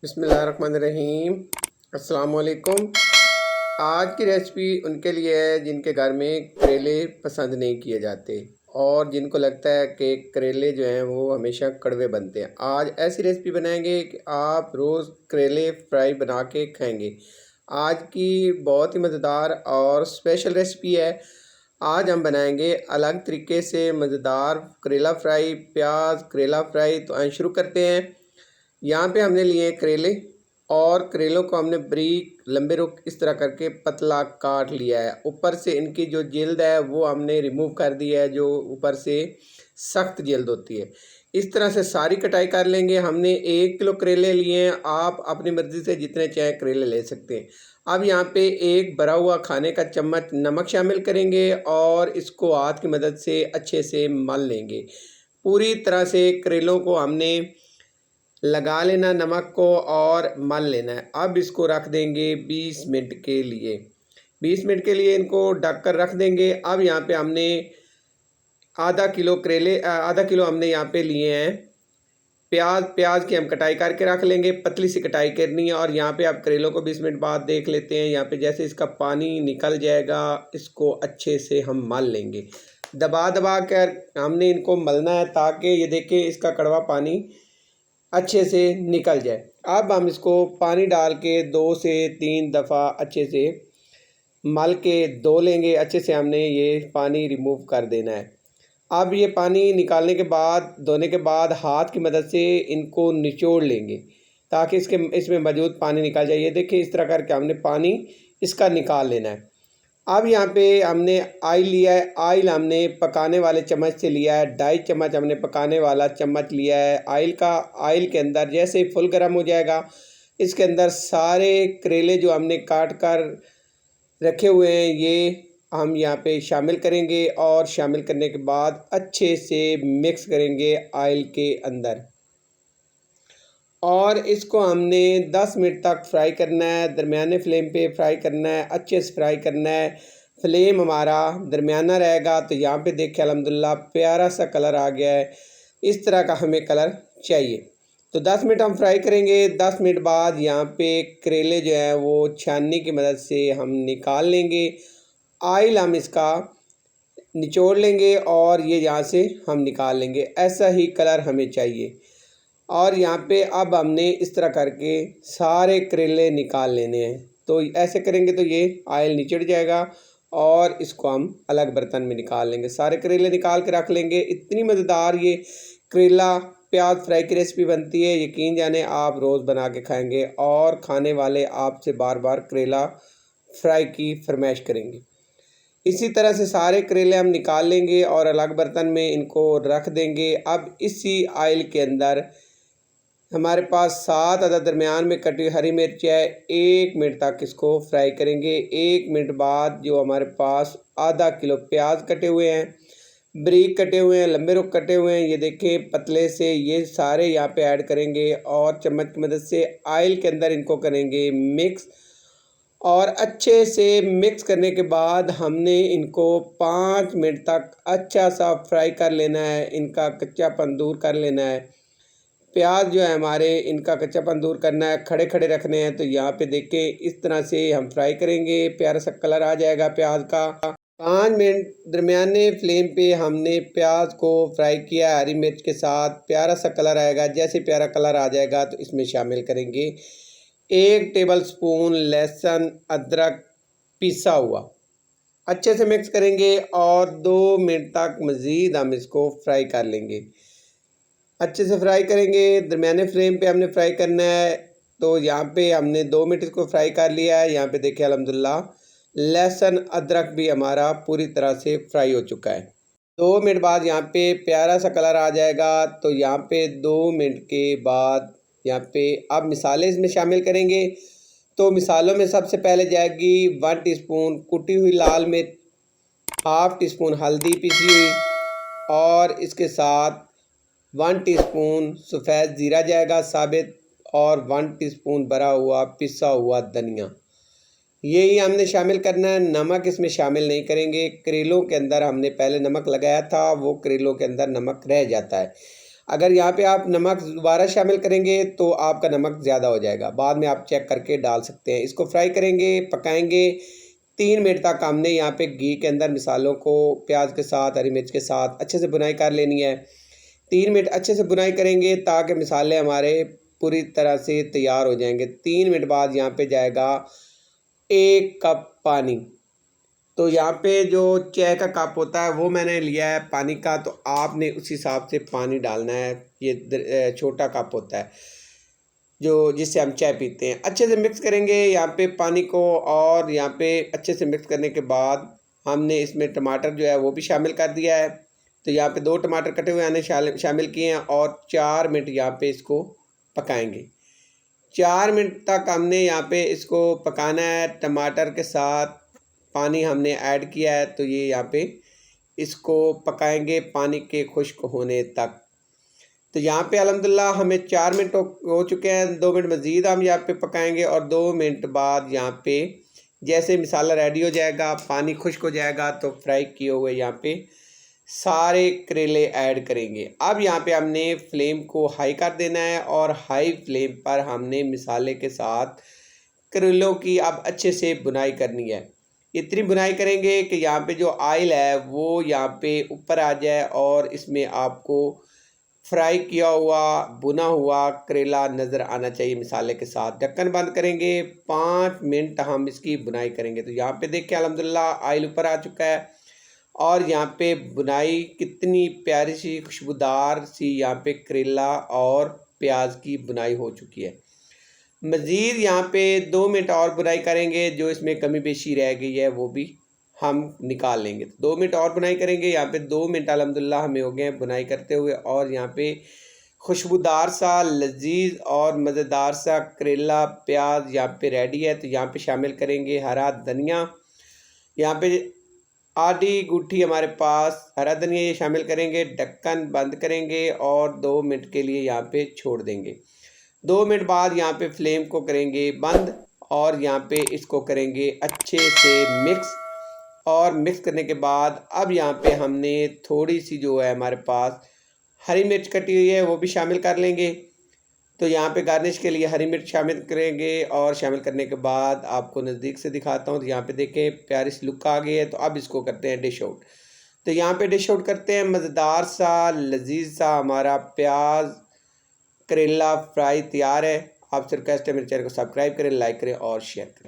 बिस्मिल्लाहिर्रहमानिर्रहीम। अस्सलाम वालेकुम। आज की रेसिपी उनके लिए है जिनके घर में करेले पसंद नहीं किए जाते और जिनको लगता है कि करेले जो हैं वो हमेशा कड़वे बनते हैं। आज ऐसी रेसिपी बनाएंगे कि आप रोज़ करेले फ्राई बना के खाएंगे। आज की बहुत ही मज़ेदार और स्पेशल रेसिपी है। आज हम बनाएंगे अलग तरीके से मज़ेदार करेला फ्राई, प्याज करेला फ्राई। तो आइए शुरू करते हैं। यहाँ पे हमने लिए करेले और करेलों को हमने बारीक लंबे रुख इस तरह करके पतला काट लिया है। ऊपर से इनकी जो जिल्द है वो हमने रिमूव कर दी है, जो ऊपर से सख्त जिल्द होती है। इस तरह से सारी कटाई कर लेंगे। हमने 1 किलो करेले लिए हैं, आप अपनी मर्ज़ी से जितने चाहें करेले ले सकते हैं। अब यहाँ पे एक भरा हुआ खाने का चम्मच नमक शामिल करेंगे और इसको हाथ की मदद से अच्छे से मल लेंगे। पूरी तरह से करेलों को हमने लगा लेना नमक को और मल लेना है। अब इसको रख देंगे 20 मिनट के लिए। 20 मिनट के लिए इनको ढक कर रख देंगे। अब यहाँ पे हमने आधा किलो हमने यहाँ पे लिए हैं प्याज की हम कटाई करके रख लेंगे। पतली सी कटाई करनी है। और यहाँ पे आप करेलों को 20 मिनट बाद देख लेते हैं। यहाँ पे जैसे इसका पानी निकल जाएगा इसको अच्छे से हम मल लेंगे। दबा दबा कर हमने इनको मलना है ताकि ये देखें इसका कड़वा पानी अच्छे से निकल जाए। अब हम इसको पानी डाल के 2 से 3 दफ़ा अच्छे से मल के धो लेंगे। अच्छे से हमने ये पानी रिमूव कर देना है। अब ये पानी निकालने के बाद, धोने के बाद हाथ की मदद से इनको निचोड़ लेंगे ताकि इसमें मौजूद पानी निकल जाए। ये देखिए इस तरह करके हमने पानी इसका निकाल लेना है। अब यहाँ पे हमने ऑयल लिया है। ऑयल हमने पकाने वाले चम्मच से लिया है। 2.5 चम्मच हमने पकाने वाला चम्मच लिया है ऑयल का। ऑयल के अंदर जैसे ही फुल गर्म हो जाएगा इसके अंदर सारे करेले जो हमने काट कर रखे हुए हैं ये हम यहाँ पे शामिल करेंगे और शामिल करने के बाद अच्छे से मिक्स करेंगे ऑयल के अंदर। और इसको हमने 10 मिनट तक फ्राई करना है। दरमियाने फ्लेम पे फ्राई करना है, अच्छे से फ्राई करना है। फ्लेम हमारा दरमियाना रहेगा। तो यहाँ पे देखिए अल्हम्दुलिल्लाह प्यारा सा कलर आ गया है। इस तरह का हमें कलर चाहिए। तो 10 मिनट हम फ्राई करेंगे। 10 मिनट बाद यहाँ पे करेले जो है वो छाननी की मदद से हम निकाल लेंगे। ऑयल हम इसका निचोड़ लेंगे और ये यहाँ से हम निकाल लेंगे। ऐसा ही कलर हमें चाहिए। और यहाँ पे अब हमने इस तरह करके सारे करेले निकाल लेने हैं। तो ऐसे करेंगे तो ये ऑयल निचड़ जाएगा और इसको हम अलग बर्तन में निकाल लेंगे। सारे करेले निकाल के रख लेंगे। इतनी मज़ेदार ये करेला प्याज फ्राई की रेसिपी बनती है, यकीन जाने आप रोज़ बना के खाएंगे और खाने वाले आपसे बार बार करेला फ्राई की फरमाइश करेंगे। इसी तरह से सारे करेले हम निकाल लेंगे और अलग बर्तन में इनको रख देंगे। अब इसी ऑयल के अंदर हमारे पास 7 अदद दरमियान में कटी हुई हरी मिर्च है। 1 मिनट तक इसको फ्राई करेंगे। 1 मिनट बाद जो हमारे पास आधा किलो प्याज कटे हुए हैं, बारीक कटे हुए हैं, लंबे रुख कटे हुए हैं, ये देखें पतले से, ये सारे यहाँ पे ऐड करेंगे और चम्मच की मदद से ऑयल के अंदर इनको करेंगे मिक्स। और अच्छे से मिक्स करने के बाद हमने इनको 5 मिनट तक अच्छा सा फ्राई कर लेना है। इनका कच्चापन दूर कर लेना है। प्याज जो है हमारे, इनका कच्चापन दूर करना है, खड़े खड़े रखने हैं। तो यहाँ पे देखें इस तरह से हम फ्राई करेंगे। प्यारा सा कलर आ जाएगा प्याज का। 5 मिनट दरमियाने फ्लेम पे हमने प्याज को फ्राई किया हरी मिर्च के साथ। प्यारा सा कलर आएगा। जैसे प्यारा कलर आ जाएगा तो इसमें शामिल करेंगे 1 टेबल स्पून लहसुन अदरक पिसा हुआ। अच्छे से मिक्स करेंगे और 2 मिनट तक मज़ीद हम इसको फ्राई कर लेंगे। अच्छे से फ्राई करेंगे। दरमियाने फ्लेम पे हमने फ्राई करना है। तो यहाँ पे हमने 2 मिनट इसको फ्राई कर लिया है। यहाँ पे देखिए अल्हम्दुलिल्लाह लहसुन अदरक भी हमारा पूरी तरह से फ्राई हो चुका है। 2 मिनट बाद यहाँ पे प्यारा सा कलर आ जाएगा। तो यहाँ पे 2 मिनट के बाद यहाँ पे अब मिसाले इसमें शामिल करेंगे। तो मिसालों में सबसे पहले जाएगी 1 टीस्पून कुटी हुई लाल मिर्च, हाफ़ टी स्पून हल्दी पिसी हुई और इसके साथ 1 टीस्पून सफ़ेद ज़ीरा जाएगा साबित और 1 टीस्पून भरा हुआ पिसा हुआ धनिया। यही हमने शामिल करना है। नमक इसमें शामिल नहीं करेंगे। करेलों के अंदर हमने पहले नमक लगाया था, वो करेलों के अंदर नमक रह जाता है। अगर यहाँ पे आप नमक दोबारा शामिल करेंगे तो आपका नमक ज़्यादा हो जाएगा, बाद में आप चेक करके डाल सकते हैं। इसको फ्राई करेंगे, पकाएंगे 3 मिनट तक। हमने यहाँ पे घी के अंदर मिसालों को प्याज के साथ, हरी मिर्च के साथ अच्छे से भुनाई कर लेनी है। 3 मिनट अच्छे से भुनाई करेंगे ताकि मिसाले हमारे पूरी तरह से तैयार हो जाएंगे। 3 मिनट बाद यहाँ पे जाएगा 1 कप पानी। तो यहाँ पे जो चाय का कप होता है वो मैंने लिया है पानी का, तो आपने उस हिसाब से पानी डालना है। ये छोटा कप होता है जो जिससे हम चाय पीते हैं। अच्छे से मिक्स करेंगे यहाँ पे पानी को, और यहाँ पे अच्छे से मिक्स करने के बाद हमने इसमें टमाटर जो है वो भी शामिल कर दिया है। तो यहाँ पे 2 टमाटर कटे हुए हमने शामिल किए हैं और 4 मिनट यहाँ पे इसको पकाएंगे। 4 मिनट तक हमने यहाँ पे इसको पकाना है। टमाटर के साथ पानी हमने ऐड किया है, तो ये यहाँ पे इसको पकाएंगे पानी के खुश्क होने तक। तो यहाँ पे अल्हम्दुलिल्लाह हमें 4 मिनट हो चुके हैं। 2 मिनट मज़ीद हम यहाँ पे पकाएंगे और 2 मिनट बाद यहाँ पे जैसे मसाला रेडी हो जाएगा, पानी खुश्क हो जाएगा, तो फ्राई किए हुए यहाँ पे सारे करेले ऐड करेंगे। अब यहाँ पे हमने फ्लेम को हाई कर देना है और हाई फ्लेम पर हमने मसाले के साथ करेलों की अब अच्छे से बुनाई करनी है। इतनी बुनाई करेंगे कि यहाँ पे जो ऑयल है वो यहाँ पे ऊपर आ जाए और इसमें आपको फ्राई किया हुआ भुना हुआ करेला नज़र आना चाहिए मसाले के साथ। ढक्कन बंद करेंगे, 5 मिनट हम इसकी बुनाई करेंगे। तो यहाँ पे देखिए अल्हम्दुलिल्लाह ऑयल ऊपर आ चुका है और यहाँ पे बुनाई कितनी प्यारी सी खुशबूदार सी यहाँ पे करेला और प्याज की बुनाई हो चुकी है। मज़ीद यहाँ पे 2 मिनट और बुनाई करेंगे, जो इसमें कमी पेशी रह गई है वो भी हम निकाल लेंगे। तो 2 मिनट और बुनाई करेंगे। यहाँ पे 2 मिनट अल्हम्दुलिल्लाह हमें हो गए हैं बुनाई करते हुए, और यहाँ पे खुशबूदार सा लजीज और मज़ेदार सा करेला प्याज यहाँ पे रेडी है। तो यहाँ पे शामिल करेंगे हरा धनिया। यहाँ पे आधी गुठी हमारे पास हरा धनिया ये शामिल करेंगे। ढक्कन बंद करेंगे और 2 मिनट के लिए यहाँ पे छोड़ देंगे। 2 मिनट बाद यहाँ पे फ्लेम को करेंगे बंद और यहाँ पे इसको करेंगे अच्छे से मिक्स। और मिक्स करने के बाद अब यहाँ पे हमने थोड़ी सी जो है हमारे पास हरी मिर्च कटी हुई है वो भी शामिल कर लेंगे। तो यहाँ पे गार्निश के लिए हरी मिर्च शामिल करेंगे और शामिल करने के बाद आपको नज़दीक से दिखाता हूँ। तो यहाँ पे देखें प्यारी सी लुक आ गई है। तो अब इसको करते हैं डिश आउट। तो यहाँ पे डिश आउट करते हैं। मज़ेदार सा लजीज सा हमारा प्याज करेला फ्राई तैयार है। आपसे रिक्वेस्ट है मेरे चैनल को सब्सक्राइब करें, लाइक करें और शेयर करें।